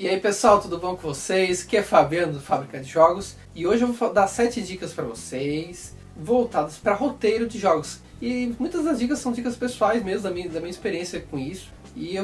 E aí pessoal, tudo bom com vocês? Aqui é Fabiano do Fábrica de Jogos e hoje eu vou dar 7 dicas para vocês voltadas para roteiro de jogos. E muitas das dicas são dicas pessoais mesmo, da minha experiência com isso, e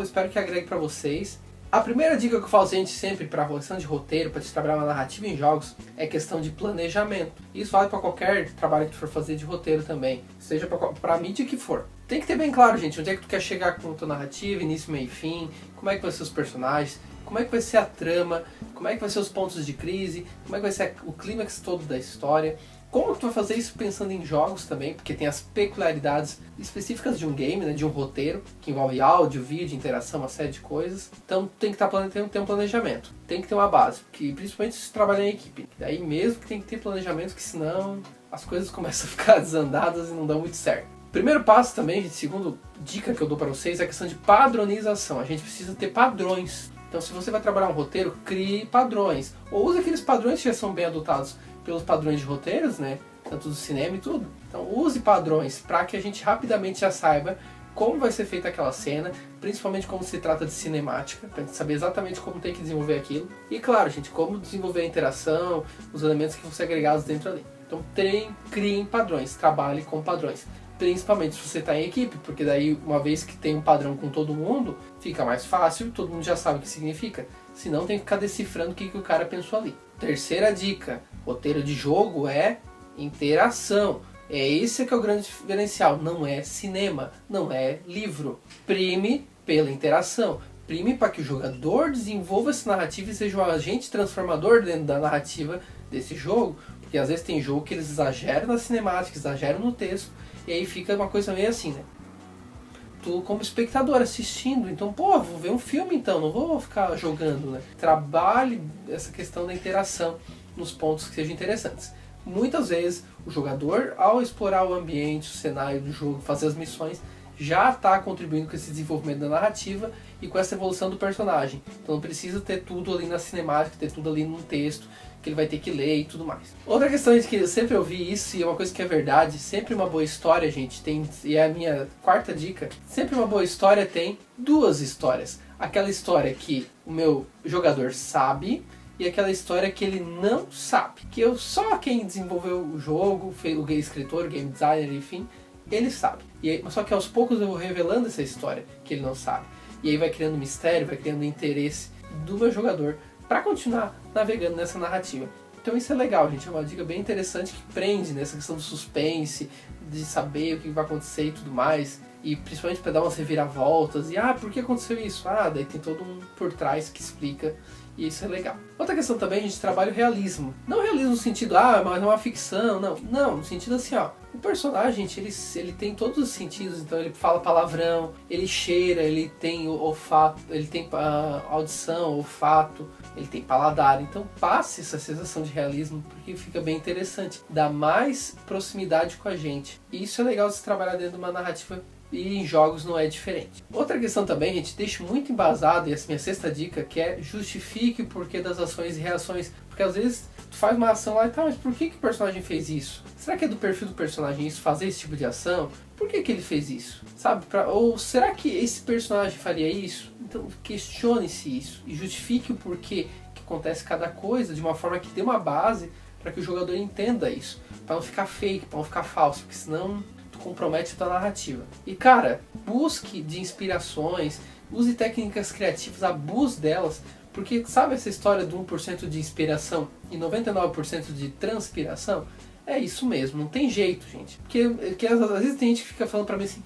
espero que agregue para vocês. A primeira dica que eu falo gente sempre para a questão de roteiro, para te trabalhar uma narrativa em jogos, é questão de planejamento. Isso vale para qualquer trabalho que tu for fazer de roteiro também, seja para a mídia que for. Tem que ter bem claro, gente, onde é que tu quer chegar com a tua narrativa, início, meio e fim, como é que vai ser os personagens, como é que vai ser a trama, como é que vai ser os pontos de crise, como é que vai ser o clímax todo da história. Como tu vai fazer isso pensando em jogos também, porque tem as peculiaridades específicas de um game, né, de um roteiro, que envolve áudio, vídeo, interação, uma série de ter um planejamento, tem que ter uma base, porque principalmente se trabalhar em equipe. Daí mesmo que tem que ter planejamento, que senão as coisas começam a ficar desandadas e não dão muito certo. Primeiro passo também, gente, segundo dica que eu dou para vocês, é a questão de padronização. A gente precisa ter padrões. Então se você vai trabalhar um roteiro, crie padrões. Ou use aqueles padrões que já são bem adotados pelos padrões de roteiros, né? Tanto do cinema e tudo. Então use padrões para que a gente rapidamente já saiba como vai ser feita aquela cena, principalmente como se trata de cinemática, para a gente saber exatamente como tem que desenvolver aquilo. E claro, gente, como desenvolver a interação, os elementos que vão ser agregados dentro ali. Então criem padrões, trabalhe com padrões. Principalmente se você está em equipe, porque daí uma vez que tem um padrão com todo mundo, fica mais fácil, todo mundo já sabe o que significa. Senão tem que ficar decifrando o que o cara pensou ali. Terceira dica, roteiro de jogo é interação. Esse que é o grande diferencial, não é cinema, não é livro. Prime pela interação. Prime para que o jogador desenvolva essa narrativa e seja um agente transformador dentro da narrativa desse jogo. Porque às vezes tem jogo que eles exageram na cinemática, exageram no texto, e aí fica uma coisa meio assim, né? Tu como espectador assistindo, então, pô, vou ver um filme então, não vou ficar jogando, né? Trabalhe essa questão da interação nos pontos que sejam interessantes. Muitas vezes o jogador, ao explorar o ambiente, o cenário do jogo, fazer as missões, já está contribuindo com esse desenvolvimento da narrativa e com essa evolução do personagem. Então não precisa ter tudo ali na cinemática, ter tudo ali num texto que ele vai ter que ler e tudo mais. Outra questão é que eu sempre ouvi isso e é uma coisa que é verdade, sempre uma boa história, gente, e é a minha quarta dica, sempre uma boa história tem duas histórias. Aquela história que o meu jogador sabe e aquela história que ele não sabe. Só quem desenvolveu o jogo, o escritor, o game designer, enfim, ele sabe. Só que aos poucos eu vou revelando essa história que ele não sabe. E aí vai criando mistério, vai criando interesse do meu jogador para continuar navegando nessa narrativa. Então isso é legal, gente. É uma dica bem interessante que prende nessa questão do suspense, de saber o que vai acontecer e tudo mais. E principalmente para dar umas reviravoltas. E por que aconteceu isso? Daí tem todo um por trás que explica. E isso é legal. Outra questão também, a gente trabalha o realismo. Não realismo no sentido, mas é uma ficção, não. Não, no sentido assim, o personagem, gente, ele tem todos os sentidos. Então ele fala palavrão, ele cheira, ele tem olfato, ele tem audição, olfato, ele tem paladar. Então passe essa sensação de realismo, porque fica bem interessante. Dá mais proximidade com a gente. E isso é legal de se trabalhar dentro de uma narrativa. E em jogos não é diferente. Outra questão também, gente, deixa muito embasado, e essa minha sexta dica, que é justifique o porquê das ações e reações. Porque às vezes tu faz uma ação lá e mas por que o personagem fez isso? Será que é do perfil do personagem isso, fazer esse tipo de ação? Por que ele fez isso? Sabe? Ou será que esse personagem faria isso? Então questione-se isso e justifique o porquê que acontece cada coisa de uma forma que dê uma base para que o jogador entenda isso. Para não ficar fake, para não ficar falso, porque senão compromete a tua narrativa. E cara, busque de inspirações, use técnicas criativas, abuse delas, porque sabe essa história do 1% de inspiração e 99% de transpiração? É isso mesmo, não tem jeito, gente. Porque às vezes tem gente que fica falando pra mim assim,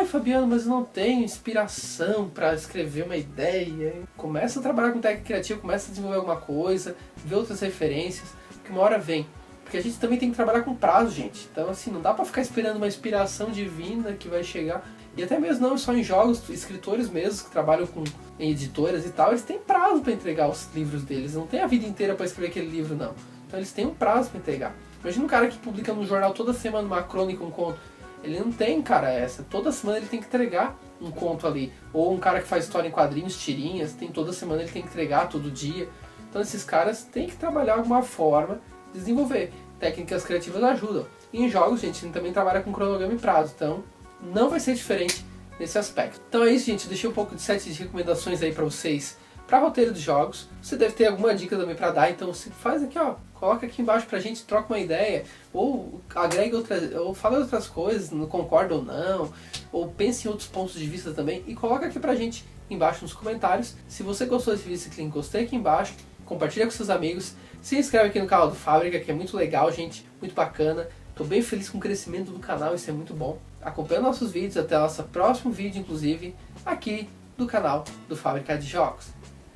Fabiano, mas eu não tenho inspiração pra escrever uma ideia. Começa a trabalhar com técnica criativa, começa a desenvolver alguma coisa, ver outras referências, que uma hora vem. Porque a gente também tem que trabalhar com prazo, gente. Então assim, não dá pra ficar esperando uma inspiração divina que vai chegar. E até mesmo não só em jogos, escritores mesmos que trabalham em editoras e tal, eles têm prazo pra entregar os livros deles. Não tem a vida inteira pra escrever aquele livro, não. Então eles têm um prazo pra entregar. Imagina um cara que publica no jornal toda semana uma crônica, um conto. Ele não tem, cara, essa. Toda semana ele tem que entregar um conto ali. Ou um cara que faz história em quadrinhos, tirinhas, toda semana ele tem que entregar, todo dia. Então esses caras têm que trabalhar de alguma forma, desenvolver. Técnicas criativas ajudam. E em jogos, gente, a gente também trabalha com cronograma e prazo, então não vai ser diferente nesse aspecto. Então é isso, gente, eu deixei um pouco de 7 recomendações aí pra vocês para roteiro de jogos. Você deve ter alguma dica também para dar, então você faz aqui, ó, coloca aqui embaixo pra gente, troca uma ideia, ou agrega outras, ou fala outras coisas, não concorda ou não, ou pense em outros pontos de vista também, e coloca aqui pra gente embaixo nos comentários. Se você gostou desse vídeo, clique em gostei aqui embaixo, compartilha com seus amigos, se inscreve aqui no canal do Fábrica, que é muito legal, gente, muito bacana. Tô bem feliz com o crescimento do canal, isso é muito bom. Acompanhe nossos vídeos, até o nosso próximo vídeo, inclusive, aqui do canal do Fábrica de Jogos.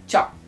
Tchau!